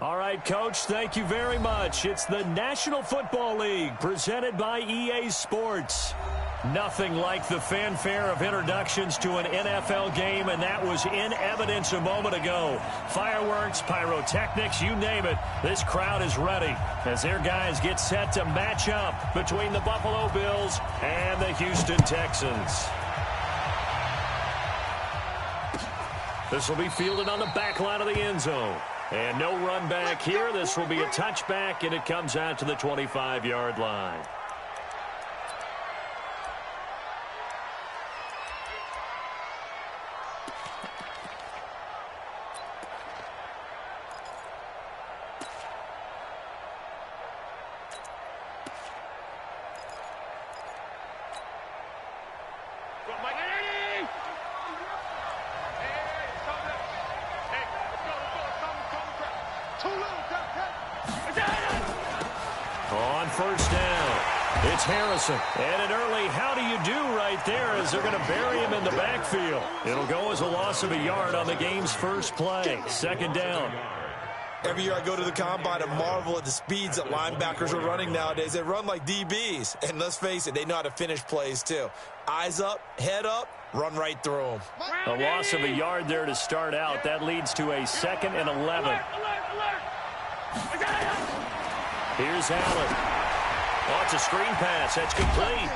All right, Coach, thank you very much. It's the National Football League presented by EA Sports. Nothing like the fanfare of introductions to an NFL game, and that was in evidence a moment ago. Fireworks, pyrotechnics, you name it. This crowd is ready as their guys get set to match up between the Buffalo Bills and the Houston Texans. This will be fielded on the back line of the end zone. And no run back here. This will be a touchback, and it comes out to the 25-yard line. On first down, it's Harrison. And an early how do you do right there as they're going to bury him in the backfield. It'll go as a loss of a yard on the game's first play. Second down. Every year I go to the combine and marvel at the speeds that linebackers are running nowadays. They run like DBs. And let's face it, they know how to finish plays too. Eyes up, head up, run right through them. A loss of a yard there to start out. That leads to a 2nd and 11. Here's Allen. Oh, it's a screen pass. That's complete.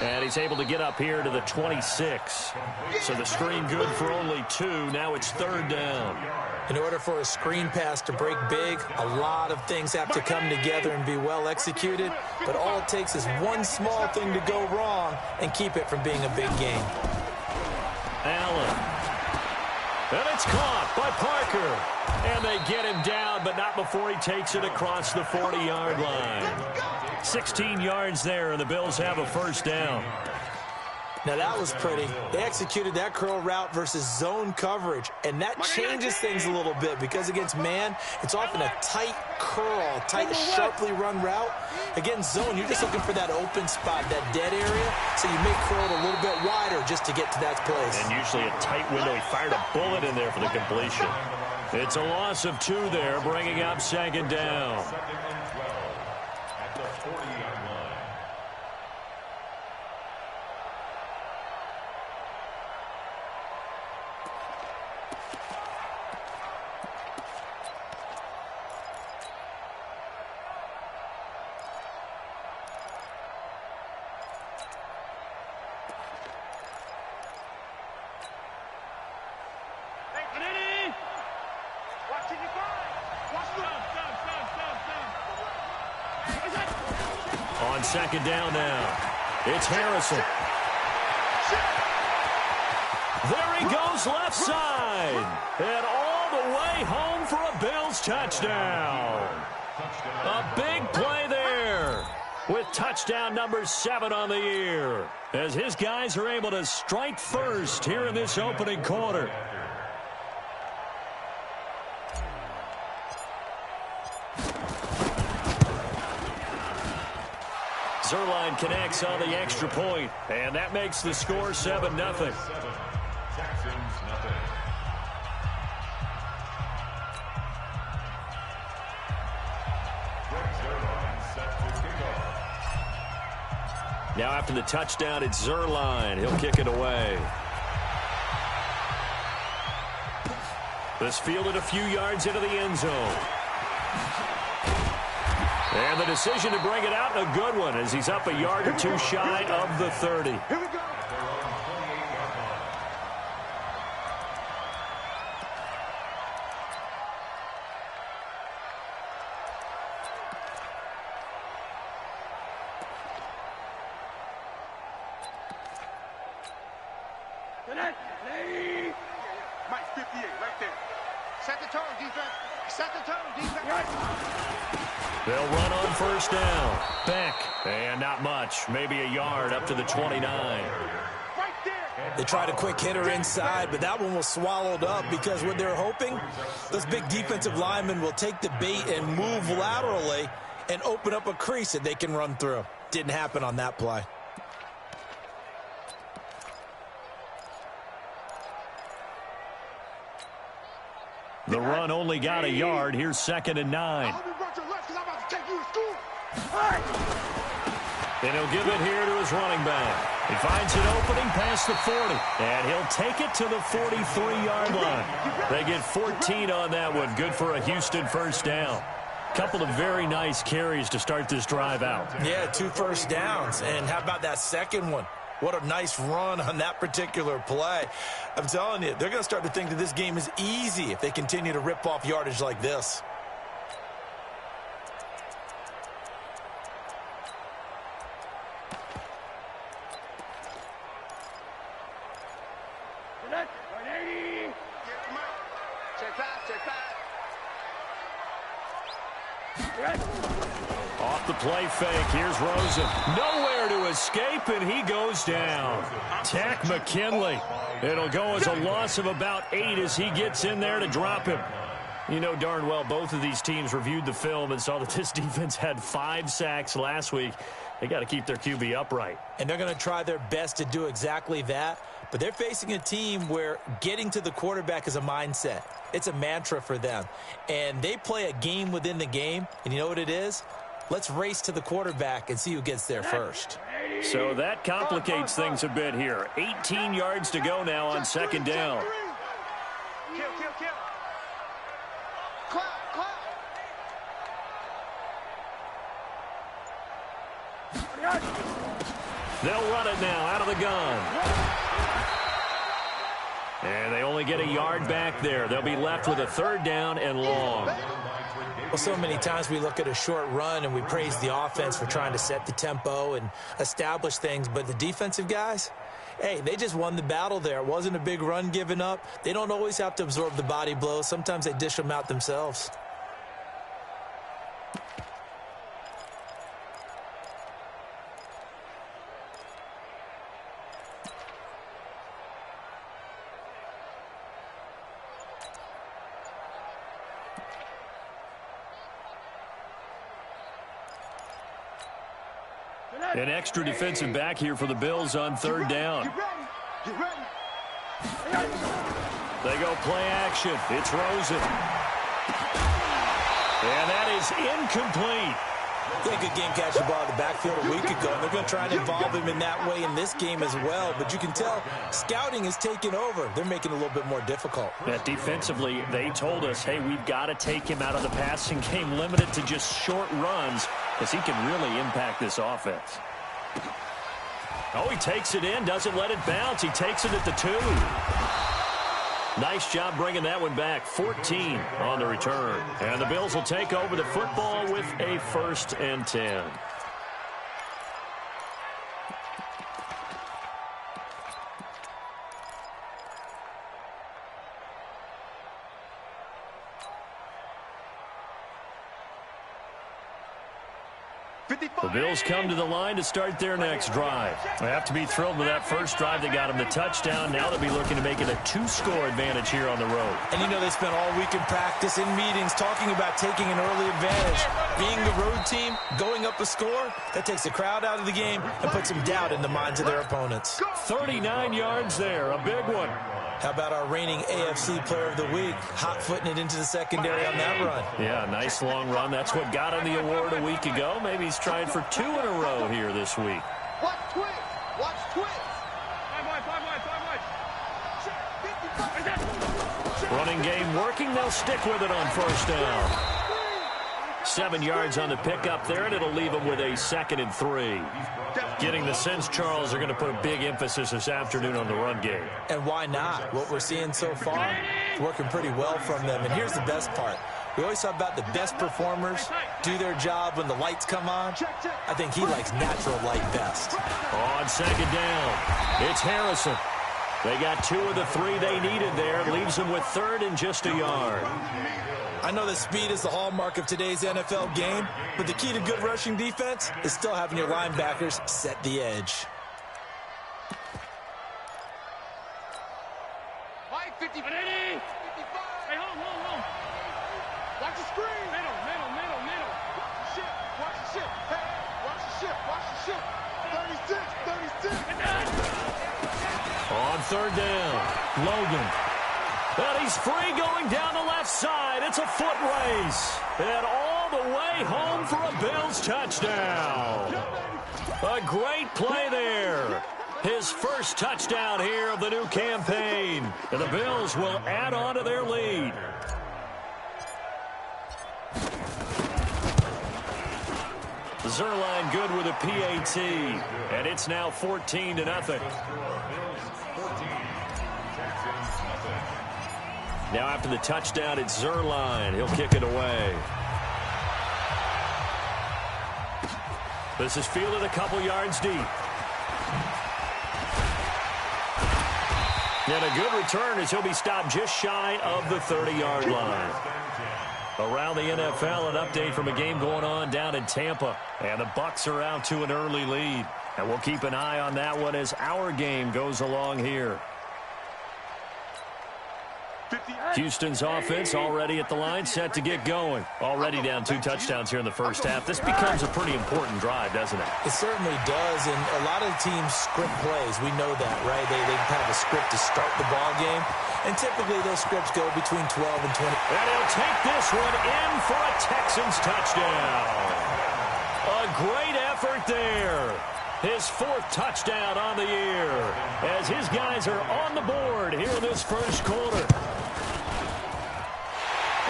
And he's able to get up here to the 26. So the screen good for only 2. Now it's 3rd down. In order for a screen pass to break big, a lot of things have to come together and be well executed. But all it takes is one small thing to go wrong and keep it from being a big game. Allen. And it's caught by Parker. And they get him down, but not before he takes it across the 40-yard line. 16 yards there, and the Bills have a first down. Now, that was pretty. They executed that curl route versus zone coverage, and that changes things a little bit because against man, it's often a tight curl, tight, sharply run route. Against zone, you're just looking for that open spot, that dead area, so you may curl it a little bit wider just to get to that place. And usually a tight window. He fired a bullet in there for the completion. It's a loss of 2 there, bringing up 2nd down. On 2nd down now, it's Harrison. There he goes left side. And all the way home for a Bills touchdown. A big play there with touchdown number 7 on the year as his guys are able to strike first here in this opening quarter. Zerline connects on the extra point, and that makes the score 7-0. Now after the touchdown, it's Zerline. He'll kick it away. This fielded a few yards into the end zone. And the decision to bring it out, a good one, as he's up a yard or 2 shy of the 30. Here we go. Mike 58 right there. Set the tone, defense. Set the tone, defense. They'll run on first down. Beck. And not much. Maybe a yard up to the 29. Right there. They tried a quick hitter inside, but that one was swallowed up because what they're hoping, those big defensive linemen will take the bait and move laterally and open up a crease that they can run through. Didn't happen on that play. The run only got a yard. Here's 2nd and 9. And he'll give it here to his running back. He finds an opening past the 40. And he'll take it to the 43-yard line. They get 14 on that one. Good for a Houston first down. Couple of very nice carries to start this drive out. Yeah, 2 first downs. And how about that second one? What a nice run on that particular play. I'm telling you, they're going to start to think that this game is easy if they continue to rip off yardage like this. Off the play fake, here's Rosen. Nowhere to escape, and he goes down. Tack McKinley. It'll go as a loss of about 8 as he gets in there to drop him. You know darn well both of these teams reviewed the film and saw that this defense had 5 sacks last week. They got to keep their QB upright. And they're going to try their best to do exactly that. But they're facing a team where getting to the quarterback is a mindset. It's a mantra for them. And they play a game within the game. And you know what it is? Let's race to the quarterback and see who gets there first. So that complicates things a bit here. 18 yards to go now on 2nd down. Kill. They'll run it now out of the gun. And they only get a yard back there. They'll be left with a 3rd down and long. Well, so many times we look at a short run and we praise the offense for trying to set the tempo and establish things. But the defensive guys, hey, they just won the battle there. It wasn't a big run given up. They don't always have to absorb the body blows. Sometimes they dish them out themselves. An extra defensive back here for the Bills on 3rd down. They go play action. It's Rosen. And that is incomplete. Yeah, good game catching ball in the backfield a week ago. And they're going to try and involve him in that way in this game as well. But you can tell scouting is taking over. They're making it a little bit more difficult. Defensively, they told us, hey, we've got to take him out of the passing game, limited to just short runs, because he can really impact this offense. Oh, he takes it in, doesn't let it bounce. He takes it at the 2. Nice job bringing that one back. 14 on the return. And the Bills will take over the football with a 1st and 10. The Bills come to the line to start their next drive. They have to be thrilled with that first drive. They got him the touchdown. Now they'll be looking to make it a 2-score advantage here on the road. And you know they spent all week in practice, in meetings, talking about taking an early advantage. Being the road team, going up a score, that takes the crowd out of the game and puts some doubt in the minds of their opponents. 39 yards there, a big one. How about our reigning AFC Player of the Week, hot-footing it into the secondary on that run? Yeah, nice long run. That's what got him the award a week ago. Maybe he's trying for 2 in a row here this week. Watch twins. Watch twins. Running game working. They'll stick with it on 1st down. 7 yards on the pickup there, and it'll leave them with a 2nd and 3. Getting the sense, Charles, are going to put a big emphasis this afternoon on the run game. And why not? What we're seeing so far, working pretty well from them. And here's the best part. We always talk about the best performers do their job when the lights come on. I think he likes natural light best. On 2nd down, it's Harrison. They got 2 of the 3 they needed there. Leaves them with 3rd and just a yard. I know that speed is the hallmark of today's NFL game, but the key to good rushing defense is still having your linebackers set the edge. Mike, 50. 55. Hey, hold. Watch the screen. Middle. Watch the ship. Hey, watch the ship. 36. On 3rd down, Logan. And he's free going down the left side. It's a foot race. And all the way home for a Bills touchdown. A great play there. His first touchdown here of the new campaign. And the Bills will add on to their lead. Zerline good with a PAT. And it's now 14-0. Now after the touchdown, it's Zerline. He'll kick it away. This is fielded a couple yards deep. And a good return as he'll be stopped just shy of the 30-yard line. Around the NFL, an update from a game going on down in Tampa. And the Bucs are out to an early lead. And we'll keep an eye on that one as our game goes along here. Houston's offense already at the line, set to get going. Already down 2 touchdowns here in the first half. This becomes a pretty important drive, doesn't it? It certainly does, and a lot of teams script plays. We know that, right? They have a script to start the ball game, and typically those scripts go between 12 and 20. And he'll take this one in for a Texans touchdown. A great effort there. His 4th touchdown on the year as his guys are on the board here in this first quarter.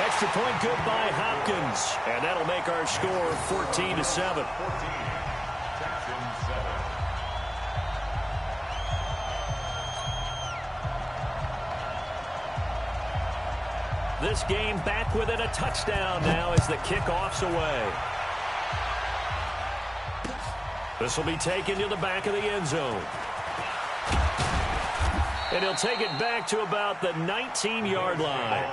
Extra point good by Hopkins. And that'll make our score 14-7. This game back within a touchdown now as the kickoff's away. This will be taken to the back of the end zone. And he'll take it back to about the 19-yard line.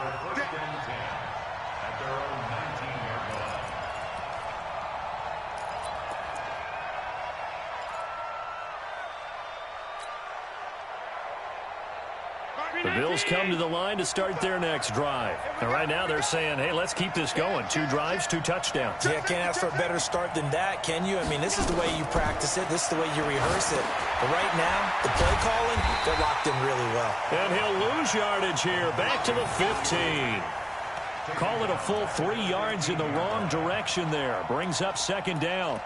The Bills come to the line to start their next drive. And right now they're saying, hey, let's keep this going. 2 drives, 2 touchdowns. Yeah, can't ask for a better start than that, can you? I mean, this is the way you practice it. This is the way you rehearse it. But right now, the play calling, they're locked in really well. And he'll lose yardage here, back to the 15. Call it a full 3 yards in the wrong direction there. Brings up 2nd down.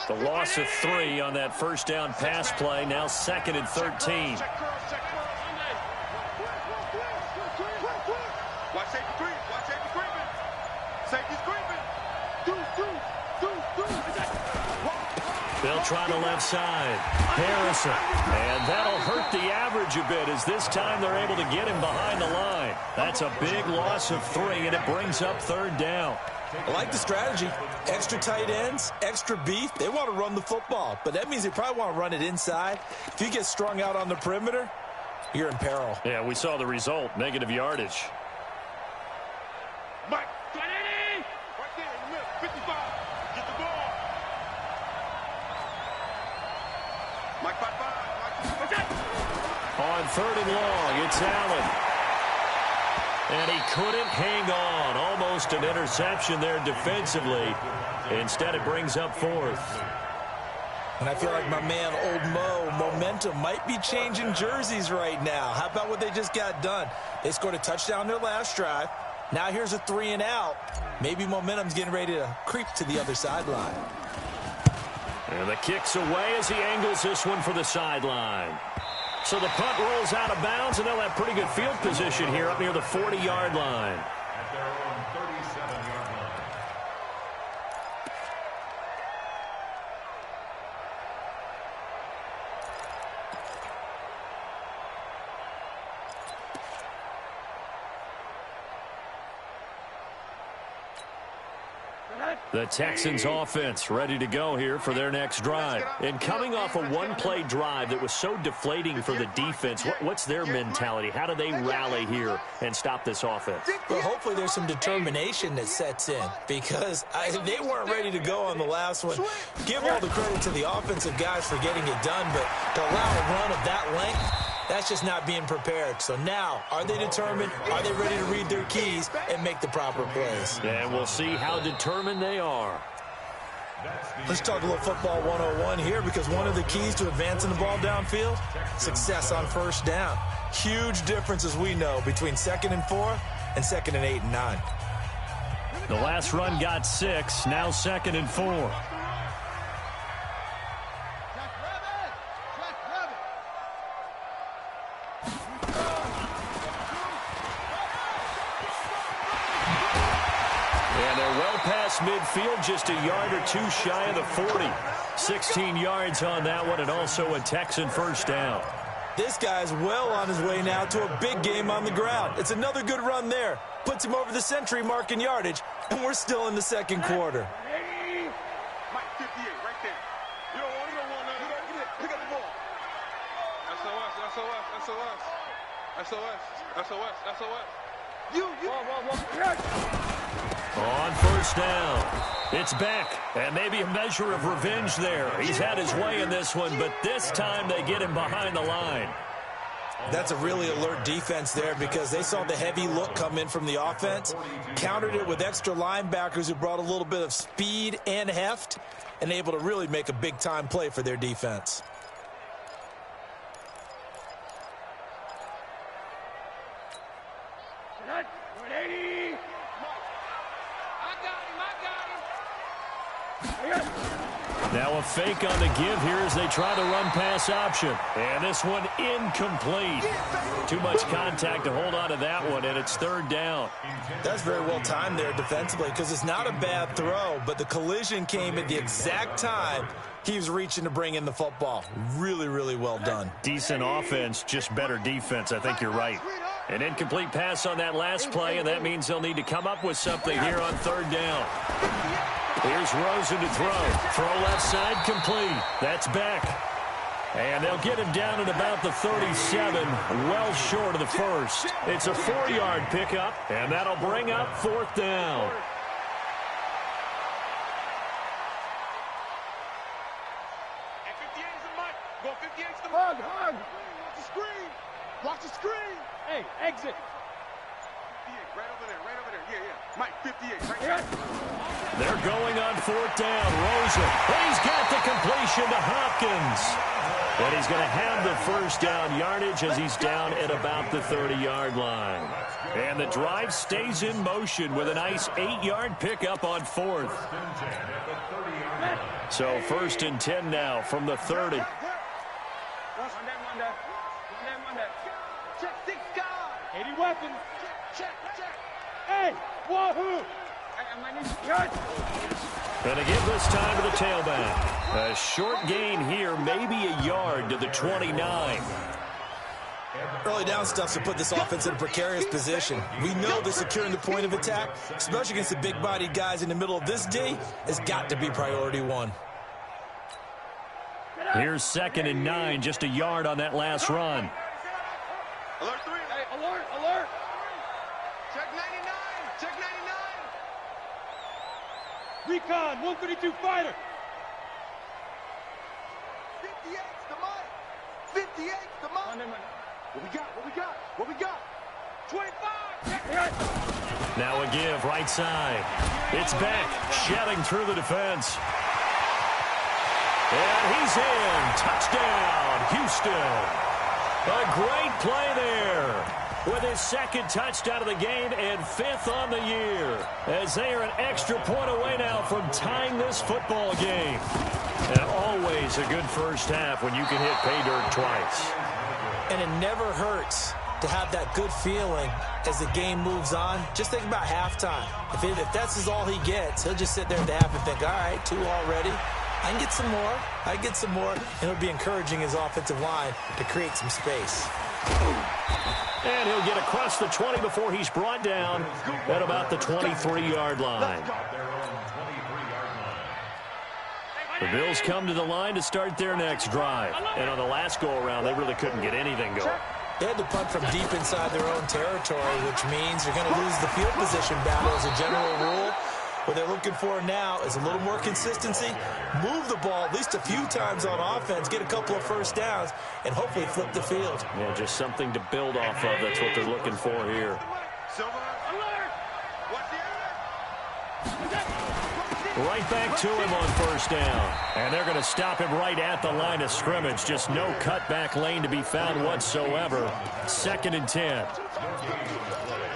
The loss of 3 on that first down pass play. Now 2nd and 13. Watch safety creep. Watch safety creeping. Safety's creeping. They'll try the left side. Harrison. And that'll hurt the average a bit as this time they're able to get him behind the line. That's a big loss of 3, and it brings up 3rd down. I like the strategy. Extra tight ends, extra beef. They want to run the football, but that means they probably want to run it inside. If you get strung out on the perimeter, you're in peril. Yeah, we saw the result, negative yardage. Mike, right there in the middle, 55. Get the ball. Mike, 5-5. On 3rd and long, it's Allen. And he couldn't hang on. Almost an interception there defensively. Instead, it brings up 4th. And I feel like my man, Old Mo, momentum might be changing jerseys right now. How about what they just got done? They scored a touchdown their last drive. Now here's a 3 and out. Maybe momentum's getting ready to creep to the other sideline. And the kick's away as he angles this one for the sideline. So the punt rolls out of bounds, and they'll have pretty good field position here up near the 40-yard line. At their own 37-yard line. The Texans offense ready to go here for their next drive. And coming off a one-play drive that was so deflating for the defense, what's their mentality? How do they rally here and stop this offense? Well, hopefully there's some determination that sets in because they weren't ready to go on the last one. Give all the credit to the offensive guys for getting it done, but to allow a run of that length, That's just not being prepared. So now, are they determined? Are they ready to read their keys and make the proper plays? And we'll see how determined they are. Let's talk a little football 101 here, because one of the keys to advancing the ball downfield, success on first down. Huge difference, as we know, between 2nd and 4 and 2nd and 8 and 9. The last run got 6, now 2nd and 4. Midfield, just a yard or 2 shy of the 40. 16 yards on that one, and also a Texan first down. This guy's well on his way now to a big game on the ground. It's another good run there. Puts him over the century mark in yardage, and we're still in the second quarter. Mike, 58, right there. You don't want it. Pick up the ball. SOS. You. On first down, it's Beck, and maybe a measure of revenge there. He's had his way in this one, but this time they get him behind the line. That's a really alert defense there, because they saw the heavy look come in from the offense, countered it with extra linebackers who brought a little bit of speed and heft, and able to really make a big-time play for their defense. Now a fake on the give here as they try the run-pass option. And this one incomplete. Too much contact to hold on to that one, and it's 3rd down. That's very well timed there defensively, because it's not a bad throw, but the collision came at the exact time he was reaching to bring in the football. Really, really well done. Decent offense, just better defense. I think you're right. An incomplete pass on that last play, and that means they'll need to come up with something here on 3rd down. Here's Rosen to throw. Throw left side, complete. That's Beck. And they'll get him down at about the 37, well short of the first. It's a 4-yard pickup, and that'll bring up 4th down. And 58 is the Mike. Go 58 is the Mike. Hug. Watch the screen. Watch the screen. Hey, exit. 58, right over there. Yeah. Mike, 58, right there. They're going on 4th down. Rosen. He's got the completion to Hopkins. And he's going to have the first down yardage as he's down at about the 30-yard line. And the drive stays in motion with a nice 8-yard pickup on 4th. So 1st and 10 now from the 30. Check 6 guys. 80 weapons. Check. Hey, wahoo. And to give this time to the tailback. A short gain here, maybe a yard to the 29. Early down stuff to put this offense in a precarious position. We know that securing the point of attack, especially against the big-bodied guys in the middle of this D, has got to be priority 1. Here's 2nd and 9, just a yard on that last run. Alert 3. Hey, alert. Check 99. Recon, 132 fighter. 58's the Mike. 58's the Mike. What we got? 25. Now a give, right side. It's Beck, shedding through the defense. And he's in. Touchdown, Houston. A great play there. With his 2nd touchdown of the game and 5th on the year. As they are an extra point away now from tying this football game. And always a good first half when you can hit pay dirt twice. And it never hurts to have that good feeling as the game moves on. Just think about halftime. If that's all he gets, he'll just sit there at the half and think, all right, 2 already. I can get some more. And it'll be encouraging his offensive line to create some space. And he'll get across the 20 before he's brought down at about the 23-yard line. The Bills come to the line to start their next drive. And on the last go-around, they really couldn't get anything going. They had to punt from deep inside their own territory, which means you're going to lose the field position battle as a general rule. What they're looking for now is a little more consistency, move the ball at least a few times on offense, get a couple of first downs, and hopefully flip the field. Yeah, just something to build off of. That's what they're looking for here. Right back to him on first down. And they're going to stop him right at the line of scrimmage. Just no cutback lane to be found whatsoever. 2nd and 10.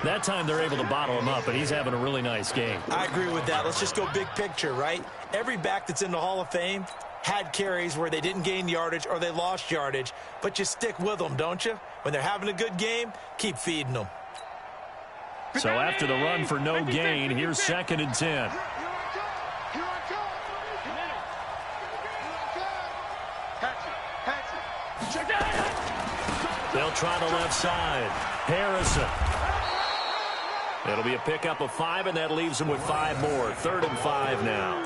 That time they're able to bottle him up, and he's having a really nice game. I agree with that. Let's just go big picture, right? Every back that's in the Hall of Fame had carries where they didn't gain yardage or they lost yardage, but you stick with them, don't you? When they're having a good game, keep feeding them. So after the run for no gain, here's 2nd and 10. They'll try the left side. Harrison. It'll be a pickup of 5, and that leaves them with 5 more. 3rd and 5 now.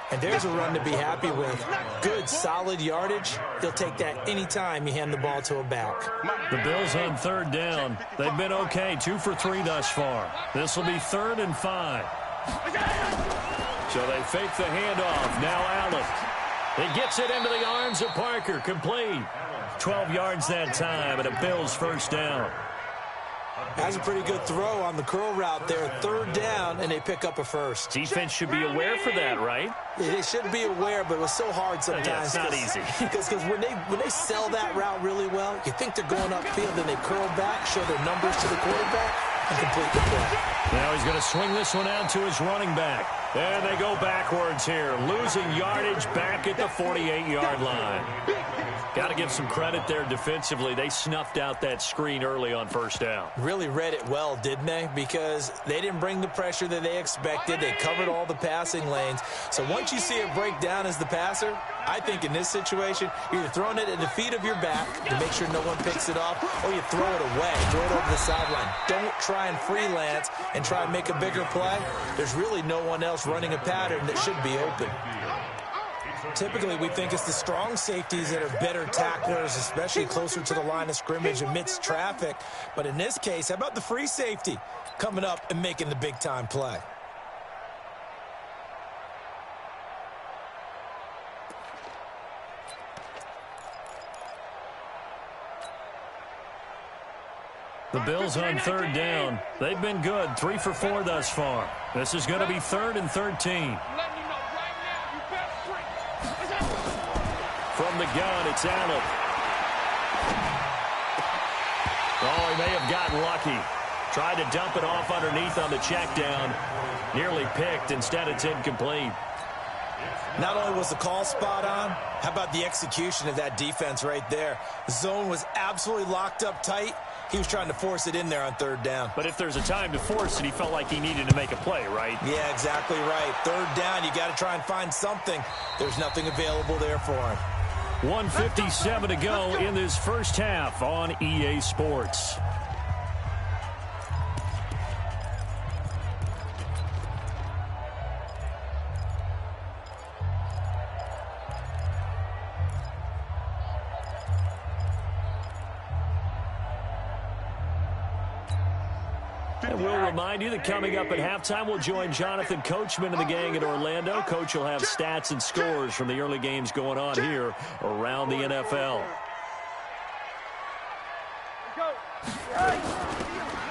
And there's a run to be happy with. Good, solid yardage. He'll take that anytime you hand the ball to a back. The Bills on 3rd down. They've been okay, 2 for 3 thus far. This will be 3rd and 5. So they fake the handoff. Now Allen. He gets it into the arms of Parker. Complete. 12 yards that time, and a Bills first down. That's a pretty good throw on the curl route there. 3rd down, and they pick up a first. Defense should be aware for that, right? Yeah, they should be aware, but it was so hard sometimes. Yeah, it's not easy. Because when they sell that route really well, you think they're going upfield, then they curl back, show their numbers to the quarterback, and complete the play. Now he's going to swing this one out to his running back. And they go backwards here, losing yardage back at the 48-yard line. Got to give some credit there defensively. They snuffed out that screen early on first down. Really read it well, didn't they? Because they didn't bring the pressure that they expected. They covered all the passing lanes. So once you see it break down as the passer, I think in this situation, you're either throwing it at the feet of your back to make sure no one picks it up, or you throw it away, throw it over the sideline. Don't try and freelance and try and make a bigger play. There's really no one else running a pattern that should be open. Typically, we think it's the strong safeties that are better tacklers, especially closer to the line of scrimmage amidst traffic. But in this case, how about the free safety coming up and making the big-time play? The Bills on 3rd down. They've been good, 3 for 4 thus far. This is going to be 3rd and 13. From the gun, it's Allen. Oh, he may have gotten lucky. Tried to dump it off underneath on the check down. Nearly picked. Instead, it's incomplete. Not only was the call spot on, how about the execution of that defense right there? The zone was absolutely locked up tight. He was trying to force it in there on 3rd down. But if there's a time to force it, he felt like he needed to make a play, right? Yeah, exactly right. 3rd down, you got to try and find something. There's nothing available there for him. 1:57 to go in this first half on EA Sports. And we'll remind you that coming up at halftime, we'll join Jonathan Coachman and the gang in Orlando. Coach will have stats and scores from the early games going on here around the NFL.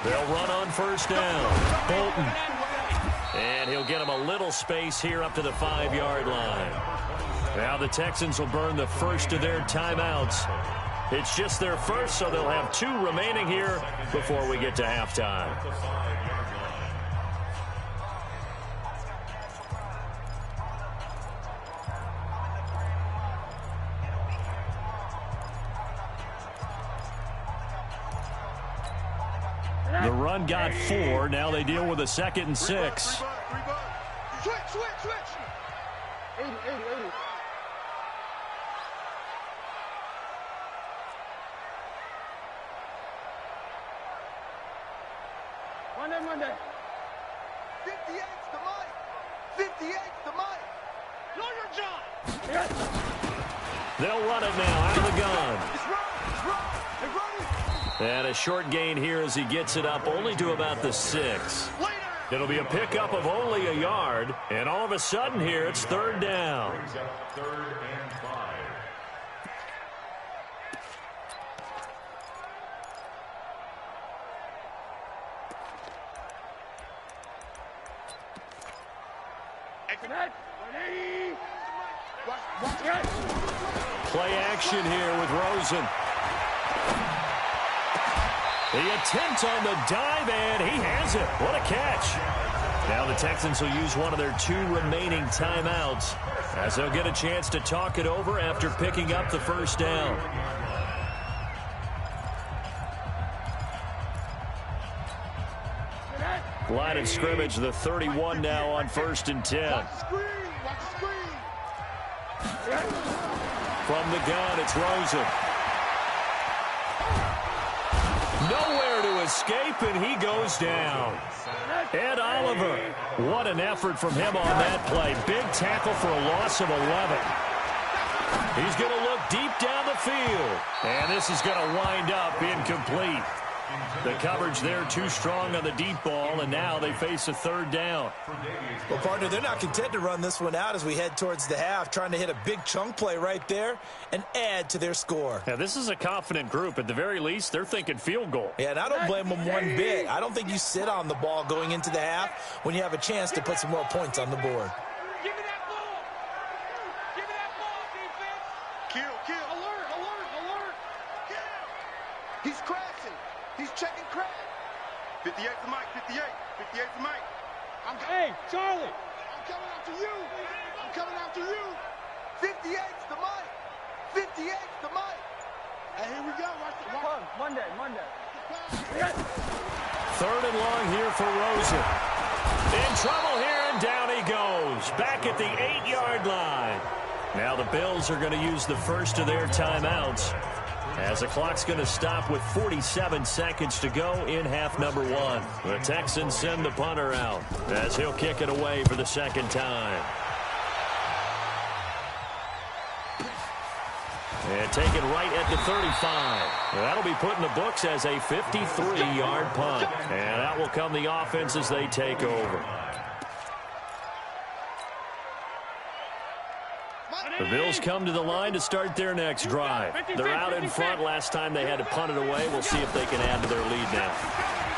They'll run on first down. Bolton. And he'll get him a little space here up to the 5-yard line. Now the Texans will burn the first of their timeouts. It's just their first, so they'll have 2 remaining here before we get to halftime. The run got 4. Now they deal with a 2nd and 6. Switch. 80. Monday. 58's the mic. 58's the mic. Know your job. They'll run it now out of the gun. It's run. And a short gain here as he gets it up only to about the 6. Later. It'll be a pickup of only a yard, and all of a sudden here it's third down. Brings up 3rd and 5. Play action here with Rosen. The attempt on the dive, and he has it. What a catch. Now the Texans will use one of their 2 remaining timeouts as they'll get a chance to talk it over after picking up the first down. Line of scrimmage, the 31 now on 1st and 10. From the gun, it's Rosen. Nowhere to escape, and he goes down. Ed Oliver, what an effort from him on that play. Big tackle for a loss of 11. He's going to look deep down the field, and this is going to wind up incomplete. The coverage there too strong on the deep ball, and now they face a 3rd down. Well, partner, they're not content to run this one out as we head towards the half, trying to hit a big chunk play right there and add to their score. Yeah, this is a confident group. At the very least, they're thinking field goal. Yeah, and I don't blame them one bit. I don't think you sit on the ball going into the half when you have a chance to put some more points on the board. Give me that ball. Give me that ball, defense. Kill. Alert. Kill. He's crashing. He's checking crack. 58 to Mike. 58 to Mike. Hey, Charlie. I'm coming after you. 58's the Mike. 58's the Mike. Hey, here we go. Watch. Monday. 3rd and long here for Rosen. In trouble here, and down he goes. Back at the 8-yard line. Now the Bills are going to use the first of their timeouts, as the clock's going to stop with 47 seconds to go in half number 1. The Texans send the punter out as he'll kick it away for the 2nd time. And taken right at the 35. That'll be put in the books as a 53-yard punt. And out will come the offense as they take over. The Bills come to the line to start their next drive. They're out in front. Last time they had to punt it away. We'll see if they can add to their lead now.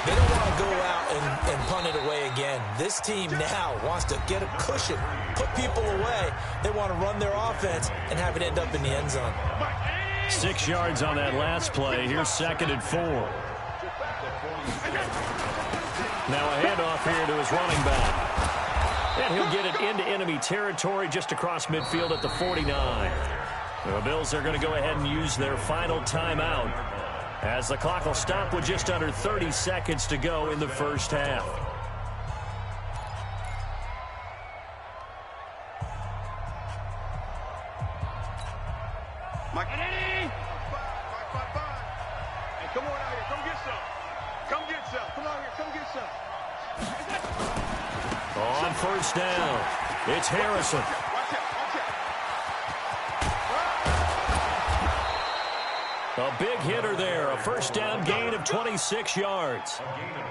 They don't want to go out and punt it away again. This team now wants to get a cushion, put people away. They want to run their offense and have it end up in the end zone. 6 yards on that last play. Here's 2nd and 4. Now a handoff here to his running back. And he'll get it into enemy territory just across midfield at the 49. The Bills are going to go ahead and use their final timeout, as the clock will stop with just under 30 seconds to go in the first half. Mike. Hey, come on out here. Come get some. Come on here. Come get some. On 1st down, it's Harrison. A big hitter there, a 1st down gain of 26 yards.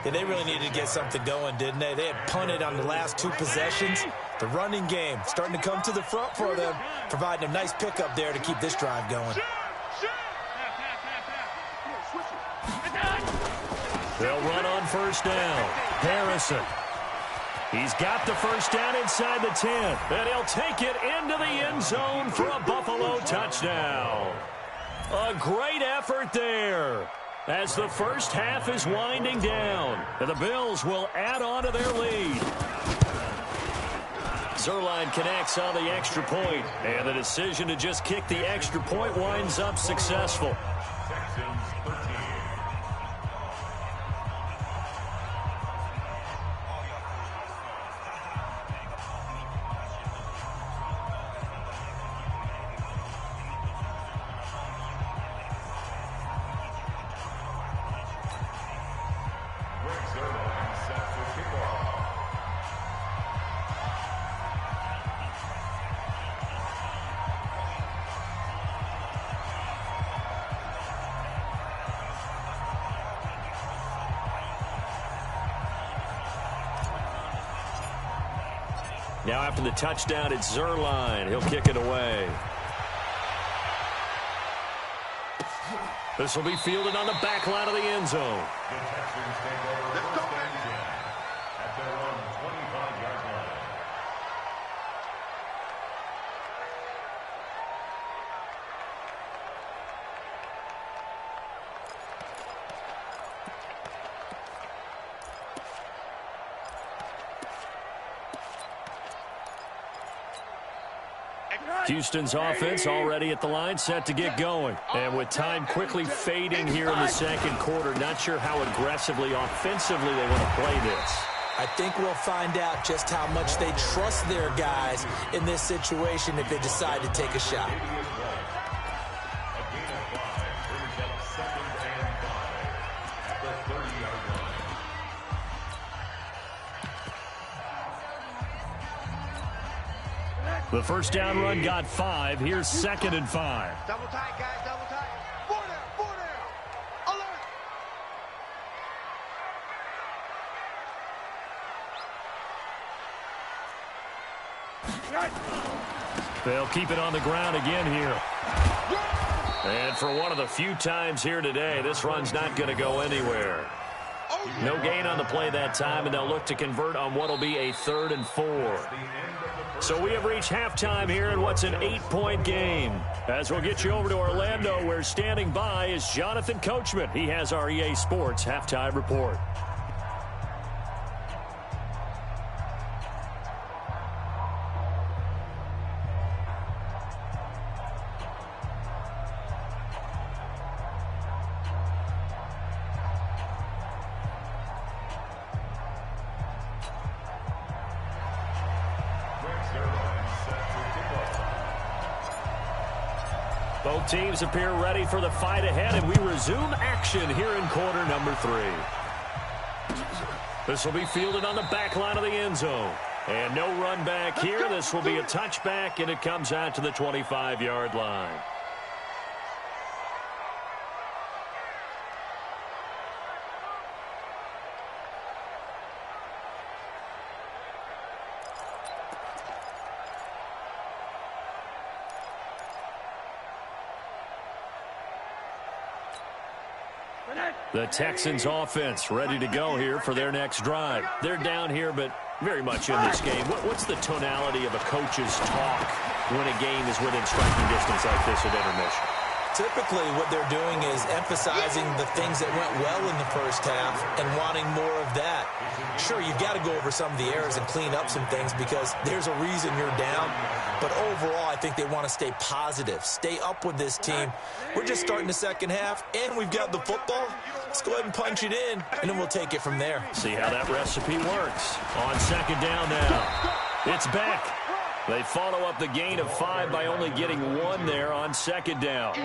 Yeah, they really needed to get something going, didn't they? They had punted on the last 2 possessions. The running game starting to come to the front for them, providing a nice pickup there to keep this drive going. They'll run on 1st down. Harrison. He's got the 1st down inside the 10, and he'll take it into the end zone for a Buffalo touchdown. A great effort there as the first half is winding down, and the Bills will add on to their lead. Zerline connects on the extra point, and the decision to just kick the extra point winds up successful. Texans 13. Now after the touchdown, it's Zerline. He'll kick it away. This will be fielded on the back line of the end zone. The Texans take over first and 10 at their own 25-yard line. Houston's offense already at the line, set to get going. And with time quickly fading here in the second quarter, not sure how aggressively, offensively they want to play this. I think we'll find out just how much they trust their guys in this situation if they decide to take a shot. A gain of 5 brings up 2nd and 5 at the 30-yard line. The first down run got 5. Here's 2nd and 5. Double tight, guys, double tight. 4 down, 4 down. Alert. They'll keep it on the ground again here. And for one of the few times here today, this run's not going to go anywhere. No gain on the play that time, and they'll look to convert on what will be a 3rd and 4. So we have reached halftime here in what's an 8-point game. As we'll get you over to Orlando, where standing by is Jonathan Coachman. He has our EA Sports halftime report. Both teams appear ready for the fight ahead, and we resume action here in quarter number 3. This will be fielded on the back line of the end zone. And no run back here. This will be a touchback, and it comes out to the 25-yard line. The Texans offense ready to go here for their next drive. They're down here, but very much in this game. What's the tonality of a coach's talk when a game is within striking distance like this at intermission? Typically, what they're doing is emphasizing the things that went well in the first half and wanting more of that. Sure, you've got to go over some of the errors and clean up some things because there's a reason you're down. But overall, I think they want to stay positive, stay up with this team. We're just starting the second half, and we've got the football. Let's go ahead and punch it in, and then we'll take it from there. See how that recipe works. On second down now. It's back. They follow up the gain of 5 by only getting 1 there on second down.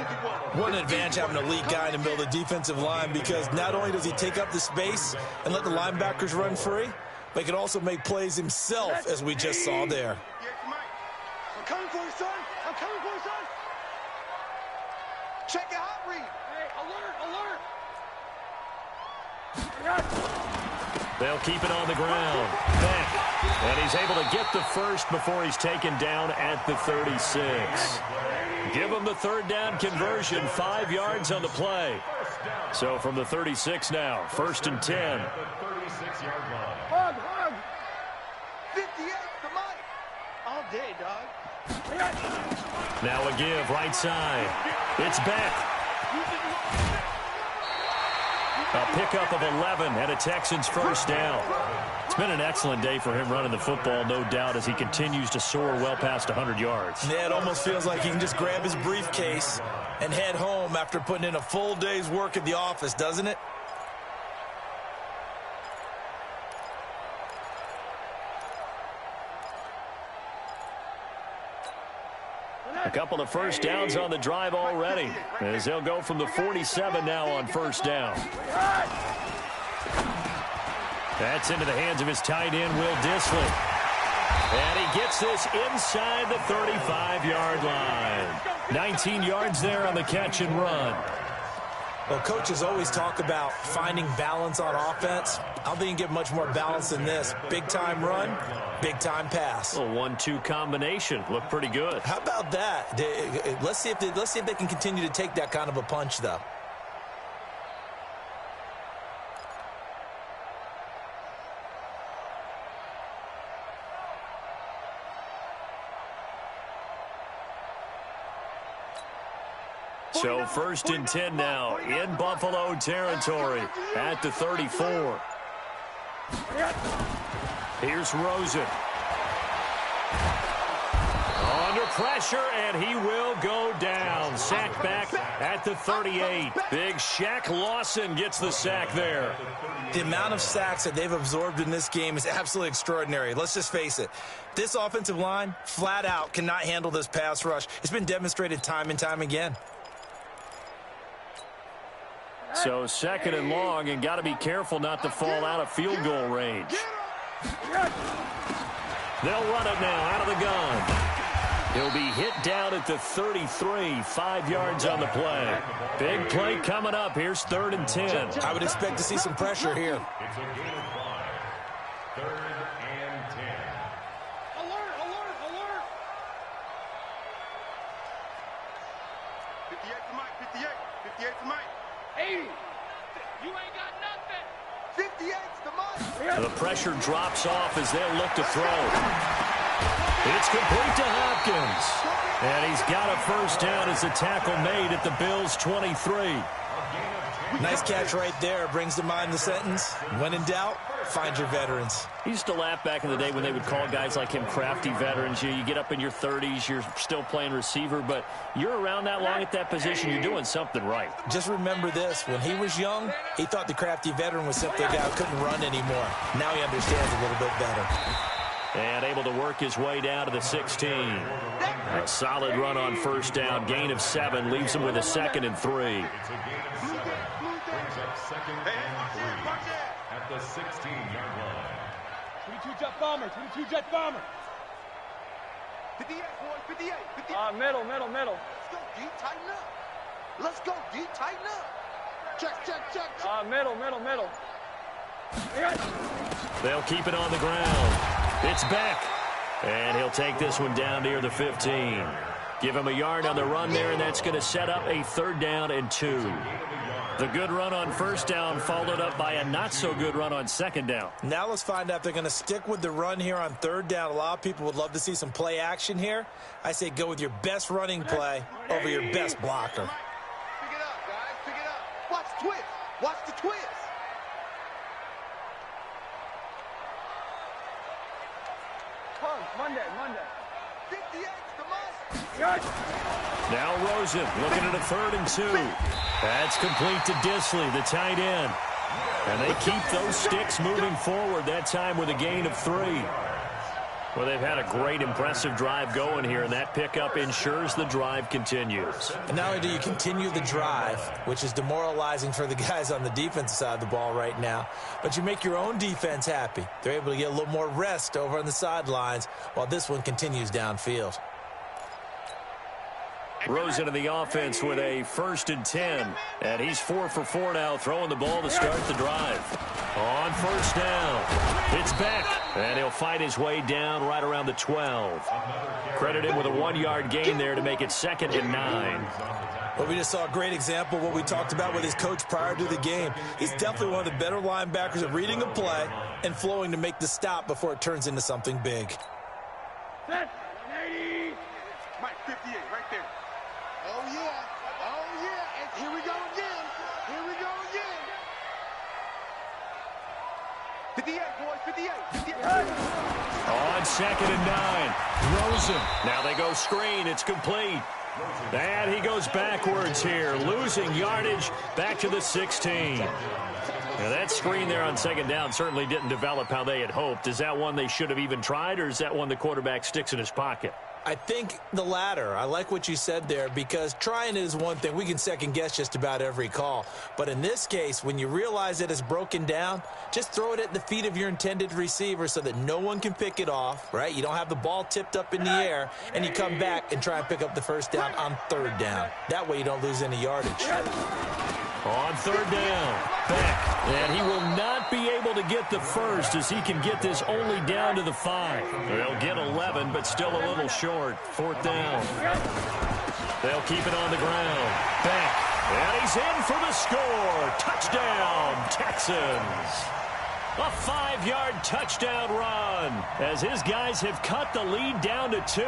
What an advantage having an elite guy in the middle of the defensive line, because not only does he take up the space and let the linebackers run free, but he can also make plays himself, as we just saw there. I'm coming for you, son. I'm coming for you, son. Check your hot read. Hey, alert, alert. They'll keep it on the ground. Back. And he's able to get the first before he's taken down at the 36. Give him the third down conversion, 5 yards on the play. So from the 36 now, 1st and 10. Hug, hug. 58 to Mike. All day, dog. Now a give, right side. It's back. A pickup of 11 and a Texans first down. It's been an excellent day for him running the football, no doubt, as he continues to soar well past 100 yards. Yeah, it almost feels like he can just grab his briefcase and head home after putting in a full day's work at the office, doesn't it? A couple of first downs on the drive already, as they'll go from the 47 now on first down. That's into the hands of his tight end, Will Dissly. And he gets this inside the 35-yard line. 19 yards there on the catch and run. Well, coaches always talk about finding balance on offense. I don't think you can get much more balance than this. Big-time run, Big-time pass. A 1-2 combination. Looked pretty good. How about that? Let's see if they can continue to take that kind of a punch, though. So 1st and 10 now in Buffalo territory at the 34. Here's Rosen. Under pressure, and he will go down. Sack back at the 38. Big Shaq Lawson gets the sack there. The amount of sacks that they've absorbed in this game is absolutely extraordinary. Let's just face it. This offensive line, flat out, cannot handle this pass rush. It's been demonstrated time and time again. So 2nd and long, and got to be careful not to fall out of field goal range. They'll run it now out of the gun. He'll be hit down at the 33, 5 yards on the play. Big play coming up. Here's 3rd and 10. I would expect to see some pressure here. It's a gain of 5. 3rd and 10. Alert, alert, alert. 58 to Mike, 58. 58 to Mike. 80. You ain't got nothing. 58 to Mike. The pressure drops off as they'll look to throw. It's complete to Hopkins. And he's got a 1st down as the tackle made at the Bills' 23. Nice catch right there. Brings to mind the sentence, when in doubt, find your veterans. He used to laugh back in the day when they would call guys like him crafty veterans. You get up in your 30s, you're still playing receiver, but you're around that long at that position, you're doing something right. Just remember this. When he was young, he thought the crafty veteran was simply a guy who couldn't run anymore. Now he understands a little bit better. And able to work his way down to the 16. A solid run on 1st down. Gain of 7 leaves him with a 2nd and 3. It's a gain of 7. Brings up 2nd and 3 at the 16-yard line. 22 jet bomber, 22 jet bomber. 58, boy, 58, 58. Middle. Let's go, D, tighten up. Let's go, D, tighten up. Check. Middle. They'll keep it on the ground. It's Beck. And he'll take this one down near the 15. Give him a yard on the run there, and that's going to set up a 3rd down and 2. The good run on 1st down followed up by a not-so-good run on 2nd down. Now let's find out if they're going to stick with the run here on 3rd down. A lot of people would love to see some play action here. I say go with your best running play over your best blocker. Pick it up, guys, pick it up. Watch the twist. Watch the twist. Monday. 58 to Mike. Now Rosen looking at a 3rd and 2. That's complete to Disley, the tight end. And they keep those sticks moving forward, that time with a gain of 3. Well, they've had a great, impressive drive going here, and that pickup ensures the drive continues. And not only do you continue the drive, which is demoralizing for the guys on the defensive side of the ball right now, but you make your own defense happy. They're able to get a little more rest over on the sidelines while this one continues downfield. Rosen in the offense with a 1st and 10. And he's 4 for 4 now, throwing the ball to start the drive. On 1st down, it's Beck. And he'll fight his way down right around the 12. Credit him with a 1-yard gain there to make it 2nd and 9. Well, we just saw a great example of what we talked about with his coach prior to the game. He's definitely one of the better linebackers at reading a play and flowing to make the stop before it turns into something big. Set. 180. Mike, 58, right there. Oh, yeah. And here we go again. 58, boys, 58. On 2nd and 9, Rosen. Now they go screen. It's complete. And he goes backwards here, losing yardage back to the 16. Now that screen there on 2nd down certainly didn't develop how they had hoped. Is that one they should have even tried, or is that one the quarterback sticks in his pocket? I think the latter. I like what you said there, because trying is one thing. We can second guess just about every call. But in this case, when you realize that it's broken down, just throw it at the feet of your intended receiver so that no one can pick it off, right? You don't have the ball tipped up in the air, and you come back and try and pick up the 1st down on 3rd down. That way you don't lose any yardage. On third down, Beck. And he will not be able to get the first as he can get this only down to the 5. They'll get 11, but still a little short. Fourth down. They'll keep it on the ground. Beck. And he's in for the score. Touchdown, Texans. A 5-yard touchdown run as his guys have cut the lead down to 2.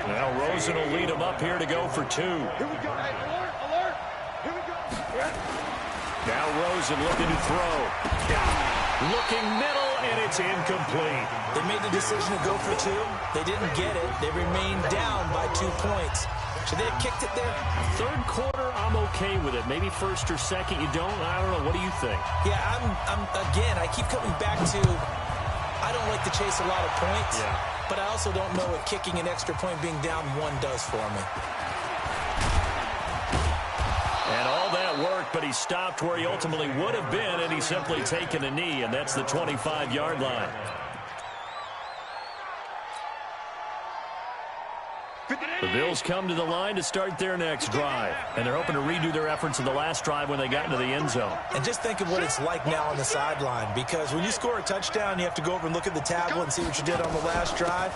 Now Rosen will lead him up here to go for 2. Here we go. Hey, alert, alert. Here we go. Now Rosen looking to throw. Looking middle, and it's incomplete. They made the decision to go for 2. They didn't get it. They remained down by 2 points. Should they have kicked it there? Third quarter, I'm okay with it. Maybe first or second, you don't? I don't know. What do you think? Yeah, again, I keep coming back to I don't like to chase a lot of points. Yeah. But I also don't know what kicking an extra point being down 1 does for me. And all that worked, but he stopped where he ultimately would have been, and he's simply taken a knee, and that's the 25-yard line. The Bills come to the line to start their next drive, and they're hoping to redo their efforts in the last drive when they got into the end zone. And just think of what it's like now on the sideline, because when you score a touchdown, you have to go over and look at the tablet and see what you did on the last drive.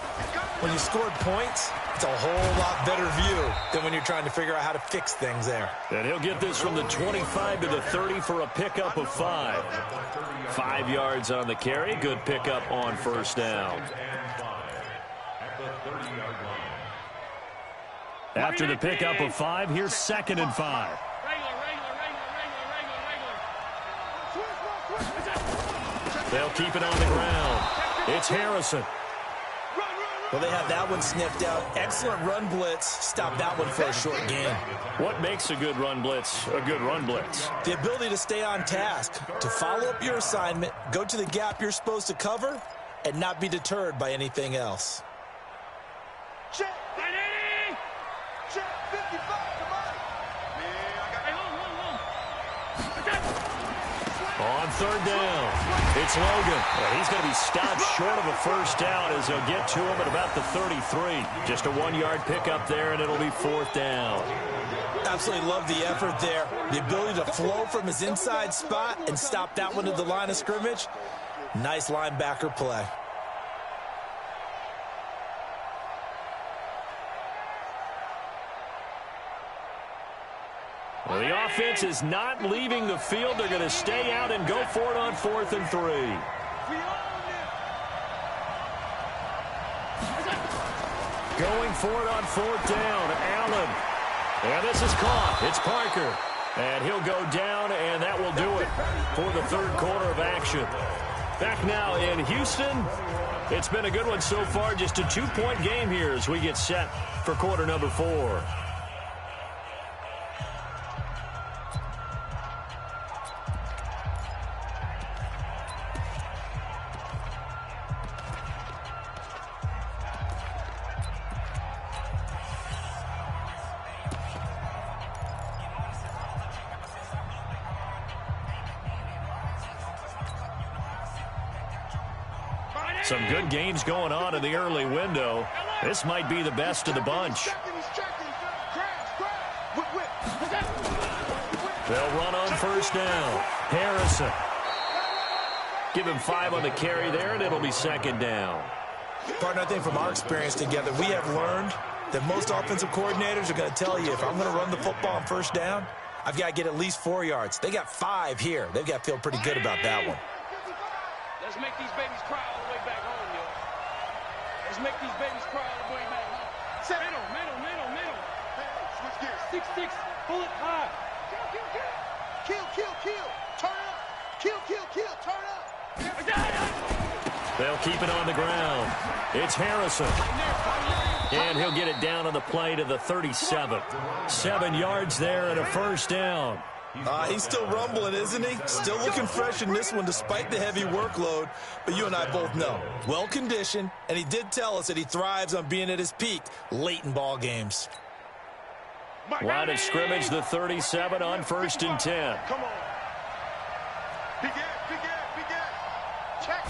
When you scored points, it's a whole lot better view than when you're trying to figure out how to fix things there. And he'll get this from the 25 to the 30 for a pickup of 5. 5 yards on the carry. Good pickup on first down. After the pickup of 5, here's 2nd and 5. They'll keep it on the ground. It's Harrison. Well, they have that one sniffed out. Excellent run blitz. Stop that one for a short gain. What makes a good run blitz a good run blitz? The ability to stay on task, to follow up your assignment, go to the gap you're supposed to cover, and not be deterred by anything else. Check. Check 55. Come on. On third down, it's Logan. Well, he's going to be stopped short of a first down as they'll get to him at about the 33. Just a 1-yard pickup there, and it'll be 4th down. Absolutely love the effort there. The ability to flow from his inside spot and stop that one to the line of scrimmage. Nice linebacker play. Well, the offense is not leaving the field. They're going to stay out and go for it on 4th and 3. Going for it on 4th down, Allen. And this is caught. It's Parker. And he'll go down, and that will do it for the third quarter of action. Back now in Houston. It's been a good one so far. Just a 2-point game here as we get set for quarter number 4. Some good games going on in the early window. This might be the best of the bunch. They'll run on first down. Harrison. Give him 5 on the carry there, and it'll be 2nd down. Partner, I think from our experience together, we have learned that most offensive coordinators are going to tell you, if I'm going to run the football on first down, I've got to get at least 4 yards. They got 5 here. They've got to feel pretty good about that one. Let's make these babies cry all the way back home, yo. Let's make these babies cry all the way back home. Middle. Hey, switch gears. 6-6, bullet high. Kill. Turn up. Kill. Turn up. They'll keep it on the ground. It's Harrison. And he'll get it down on the play to the 37. 7 yards there and a first down. He's still rumbling, isn't he? Still looking fresh in this one despite the heavy workload. But you and I both know, well-conditioned, and he did tell us that he thrives on being at his peak late in ball games. Line of scrimmage, the 37 on 1st and 10. Come on. Begin. Check.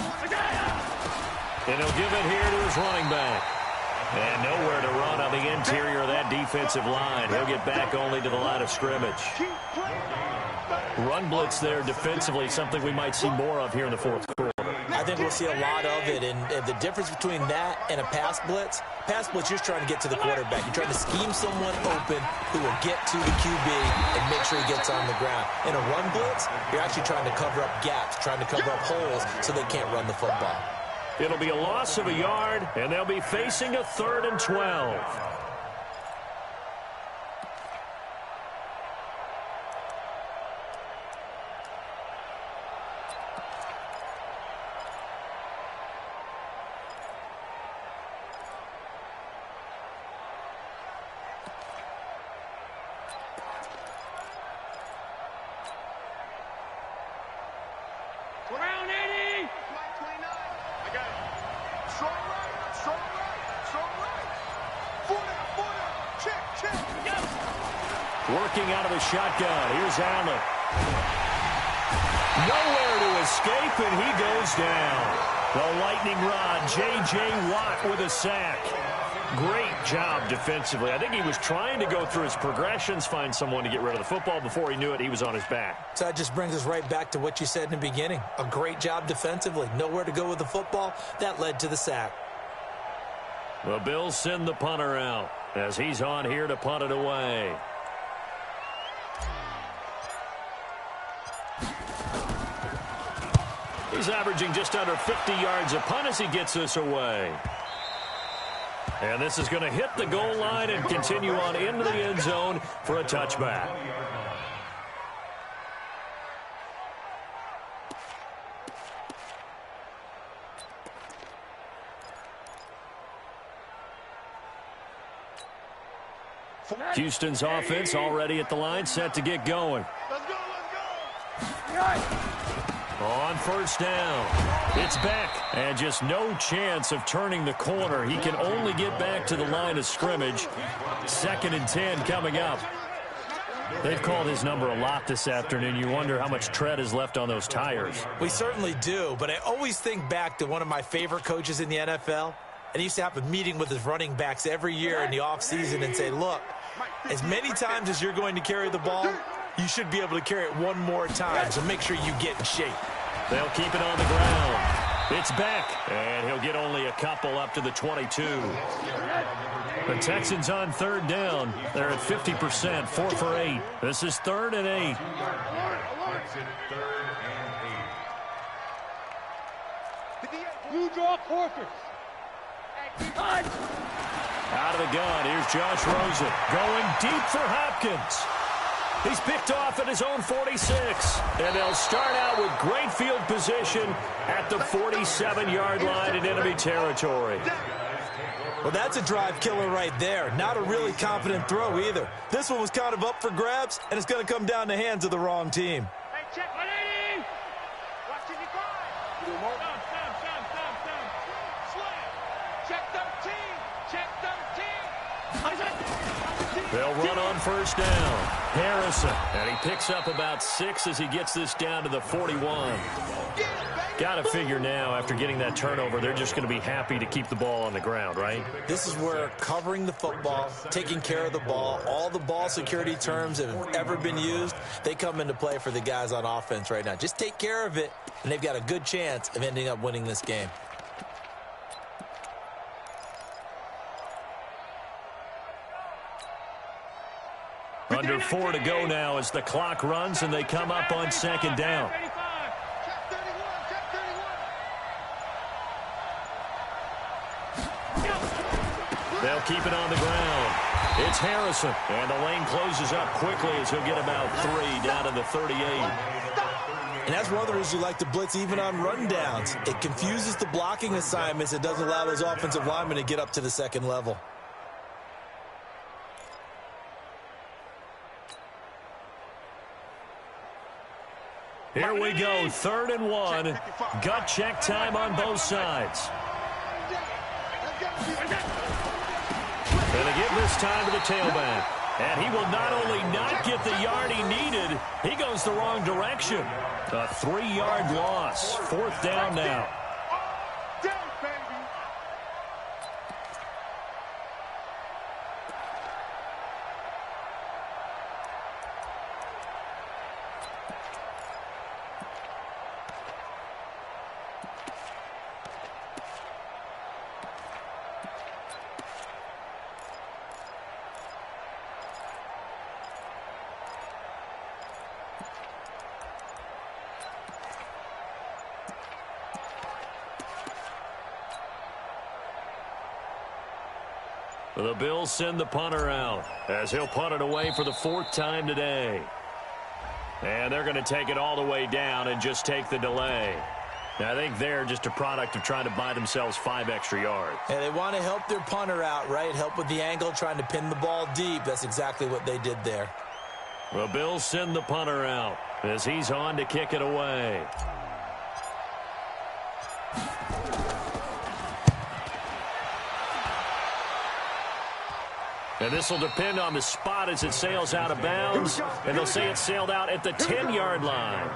And he'll give it here to his running back. And nowhere to run on the interior of that defensive line. He'll get back only to the line of scrimmage. Run blitz there defensively, something we might see more of here in the fourth quarter. I think we'll see a lot of it, and the difference between that and a pass blitz, you're trying to get to the quarterback. You're trying to scheme someone open who will get to the QB and make sure he gets on the ground. In a run blitz, you're actually trying to cover up gaps, trying to cover up holes so they can't run the football. It'll be a loss of a yard, and they'll be facing a 3rd and 12. Around 80. 29. I got it. Strong right. Foot out. Check. Yes. Working out of the shotgun. Here's Allen. Nowhere to escape, and he goes down. The lightning rod, J.J. Watt with a sack. Great job defensively. I think he was trying to go through his progressions, find someone to get rid of the football. Before he knew it, he was on his back. So that just brings us right back to what you said in the beginning. A great job defensively. Nowhere to go with the football. That led to the sack. The Bills send the punter out as he's on here to punt it away. He's averaging just under 50 yards a punt as he gets this away. And this is going to hit the goal line and continue on into the end zone for a touchback. Houston's offense already at the line, set to get going. Let's go. On 1st down, it's Beck, and just no chance of turning the corner. He can only get back to the line of scrimmage. 2nd and 10 coming up. They've called his number a lot this afternoon. You wonder how much tread is left on those tires. We certainly do, but I always think back to one of my favorite coaches in the NFL. And he used to have a meeting with his running backs every year in the offseason and say, look, as many times as you're going to carry the ball, you should be able to carry it one more time, so make sure you get in shape. They'll keep it on the ground. It's Beck, and he'll get only a couple up to the 22. The Texans on 3rd down. They're at 50%, 4 for 8. This is 3rd and 8. Blue draw quarters. Out of the gun, here's Josh Rosen going deep for Hopkins. He's picked off at his own 46, and they'll start out with great field position at the 47-yard line in enemy territory. Well, that's a drive killer right there. Not a really confident throw either. This one was kind of up for grabs, and it's going to come down the hands of the wrong team. Hey, check 180. Watch 55. Stop. Slam. Check 13. They'll run on 1st down. Harrison, and he picks up about 6 as he gets this down to the 41. Got to figure now, after getting that turnover, they're just going to be happy to keep the ball on the ground, right? This is where covering the football, taking care of the ball, all the ball security terms that have ever been used, they come into play for the guys on offense right now. Just take care of it, and they've got a good chance of ending up winning this game. Under 4 to go now as the clock runs and they come up on 2nd down. They'll keep it on the ground. It's Harrison, and the lane closes up quickly as he'll get about 3 down to the 38. And that's one of the reasons you like to blitz even on rundowns. It confuses the blocking assignments. It doesn't allow those offensive linemen to get up to the second level. Here we go, 3rd and 1. Gut check time on both sides. And they give this time to the tailback. And he will not only not get the yard he needed, he goes the wrong direction. A 3-yard loss. 4th down now. The Bills send the punter out as he'll punt it away for the 4th time today. And they're going to take it all the way down and just take the delay. Now, I think they're just a product of trying to buy themselves 5 extra yards. And they want to help their punter out, right? Help with the angle, trying to pin the ball deep. That's exactly what they did there. The Bills send the punter out as he's on to kick it away. And this will depend on the spot as it sails out of bounds. And they'll say it sailed out at the 10-yard line.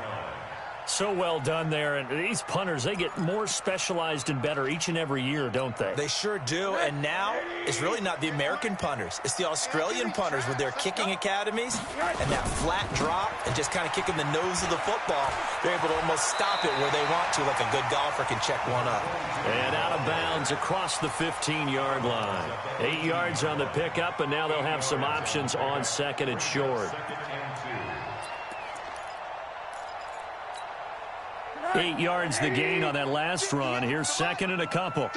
So well done there. And these punters, they get more specialized and better each and every year, don't they? They sure do. And now it's really not the American punters. It's the Australian punters with their kicking academies and that flat drop and just kind of kicking the nose of the football. They're able to almost stop it where they want to, like a good golfer can check one up. And out of bounds across the 15-yard line. 8 yards on the pickup, and now they'll have some options on 2nd and short. 8 yards the gain on that last run. Here's 2nd and a couple.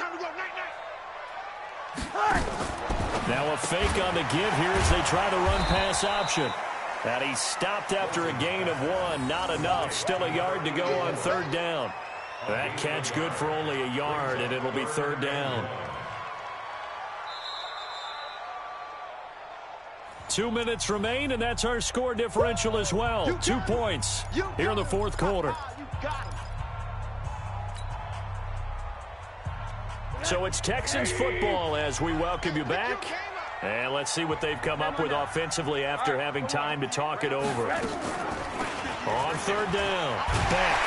Now a fake on the give here as they try the run-pass option. And he stopped after a gain of 1. Not enough. Still a yard to go on 3rd down. That catch good for only a yard, and it'll be 3rd down. 2 minutes remain, and that's our score differential as well. 2 points here in the 4th quarter. So it's Texans football as we welcome you back. And let's see what they've come up with offensively after having time to talk it over. On 3rd down, back.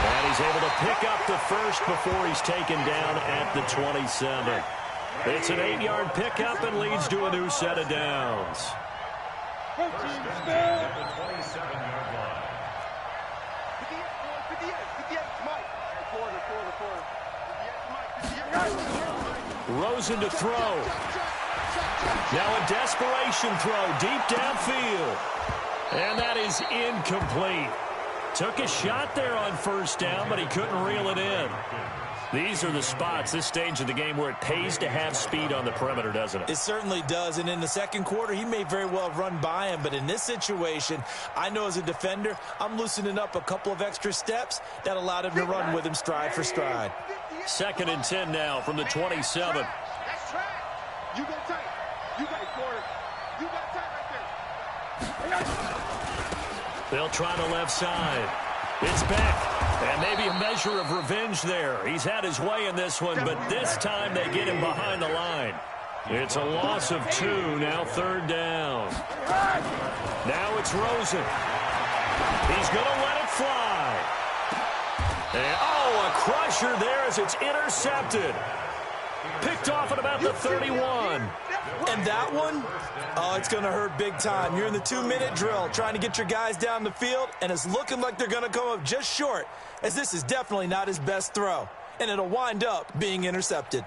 And he's able to pick up the first before he's taken down at the 27. It's an 8-yard pickup and leads to a new set of downs. Rosen to throw. Now a desperation throw deep downfield. And that is incomplete. Took a shot there on 1st down, but he couldn't reel it in. These are the spots, this stage of the game, where it pays to have speed on the perimeter, doesn't it? It certainly does, and in the 2nd quarter, he may very well run by him, but in this situation, I know as a defender, I'm loosening up a couple of extra steps that allowed him to run with him stride for stride. 2nd and 10 now from the 27. That's track. You go tight. You got it, quarter. You got tight right there. They'll try the left side. It's back. And maybe a measure of revenge there. He's had his way in this one, but this time they get him behind the line. It's a loss of 2, now 3rd down. Now it's Rosen. He's going to let it fly. And, oh, a crusher there as it's intercepted. Picked off at about the 31. And that one, oh, it's going to hurt big time. You're in the 2-minute drill trying to get your guys down the field, and it's looking like they're going to come up just short, as this is definitely not his best throw, and it'll wind up being intercepted.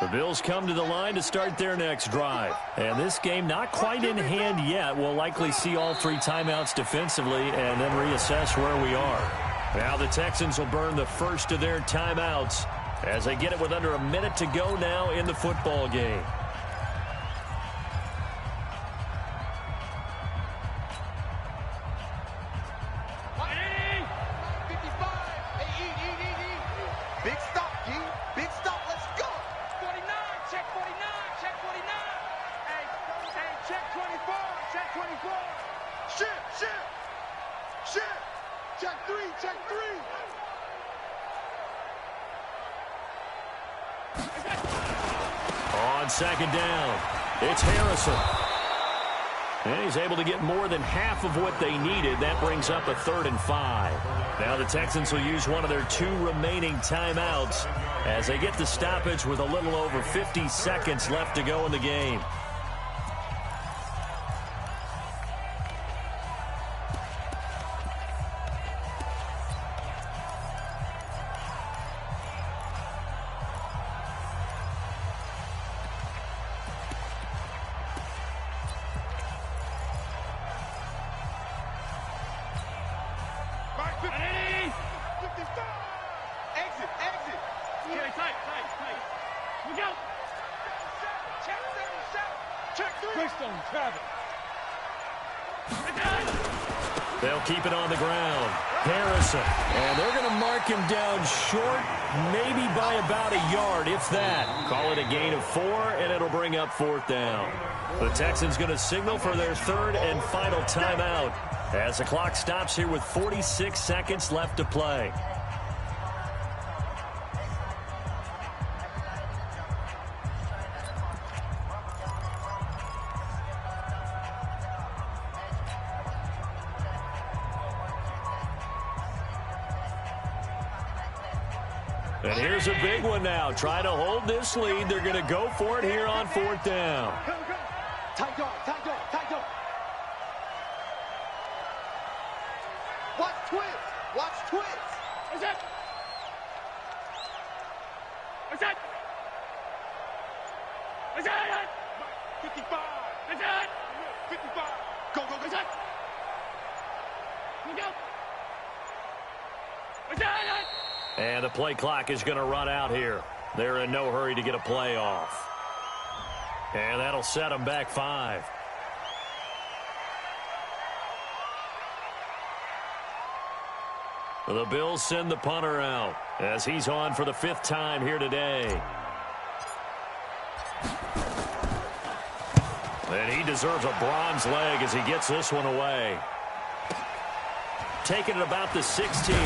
The Bills come to the line to start their next drive. And this game not quite in hand yet. We'll likely see all 3 timeouts defensively and then reassess where we are. Now the Texans will burn the first of their timeouts as they get it with under a minute to go now in the football game. Big stop, G. Big stop. Let's go. 49. Check 49. Check 49. Hey, check 24. Check 24. Shit. Check three, check three. On second down, it's Harrison. And he's able to get more than half of what they needed. That brings up a 3rd and 5. Now the Texans will use one of their 2 remaining timeouts as they get the stoppage with a little over 50 seconds left to go in the game. They'll keep it on the ground. Harrison. And they're going to mark him down short, maybe by about a yard, if that. Call it a gain of 4, and it'll bring up 4th down. The Texans going to signal for their 3rd and final timeout as the clock stops here with 46 seconds left to play. And here's a big one now. Trying to hold this lead. They're going to go for it here on 4th down. Tight dog, tight dog, tight dog. Watch twins. Watch twins. Is that? Is that? Is that? 55. Is that? 55. Go, go, go. Is that? Go. Is that? And the play clock is going to run out here. They're in no hurry to get a play off. And that'll set them back 5. The Bills send the punter out as he's on for the 5th time here today. And he deserves a bronze leg as he gets this one away. Taking it about the 16.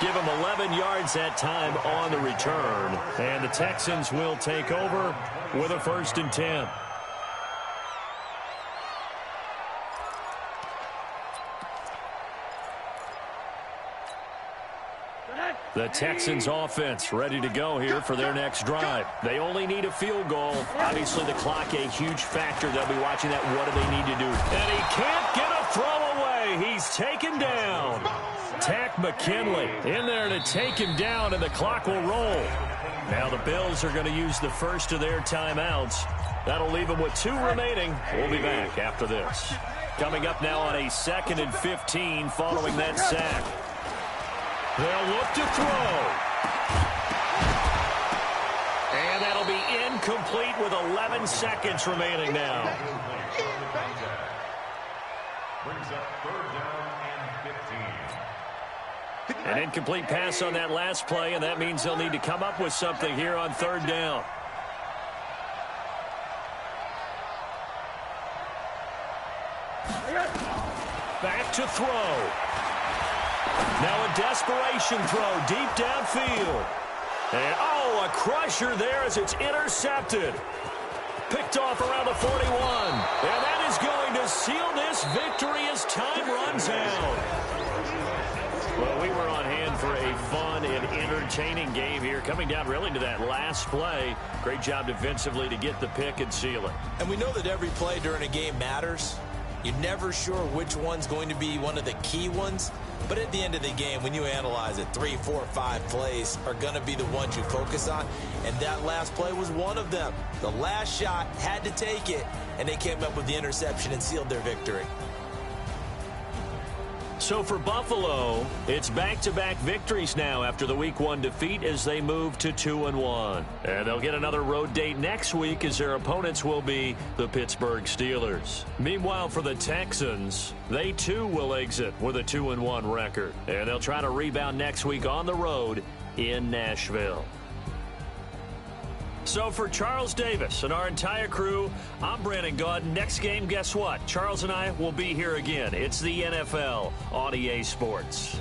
Give him 11 yards that time on the return. And the Texans will take over with a 1st and 10. The Texans offense ready to go here for their next drive. They only need a field goal. Obviously, the clock a huge factor. They'll be watching that. What do they need to do? And he can't get a throw away. He's taken down. Tack McKinley in there to take him down, and the clock will roll. Now the Bills are going to use the first of their timeouts. That'll leave them with 2 remaining. We'll be back after this. Coming up now on a 2nd and 15 following that sack. They'll look to throw. And that'll be incomplete with 11 seconds remaining now. Brings up 3rd down and 15. An incomplete pass on that last play, and that means they'll need to come up with something here on 3rd down. Back to throw. Now a desperation throw deep downfield. And, a crusher there as it's intercepted. Picked off around the 41. And that is going to seal this victory as time runs out. Well, we were on hand for a fun and entertaining game here, coming down really to that last play. Great job defensively to get the pick and seal it. And we know that every play during a game matters. You're never sure which one's going to be one of the key ones. But at the end of the game, when you analyze it, 3, 4, 5 plays are going to be the ones you focus on. And that last play was one of them. The last shot had to take it, and they came up with the interception and sealed their victory. So for Buffalo, it's back-to-back victories now after the Week 1 defeat as they move to 2-1. And they'll get another road date next week as their opponents will be the Pittsburgh Steelers. Meanwhile, for the Texans, they too will exit with a 2-1 record. And they'll try to rebound next week on the road in Nashville. So for Charles Davis and our entire crew, I'm Brandon Gaudin. Next game, guess what? Charles and I will be here again. It's the NFL on EA Sports.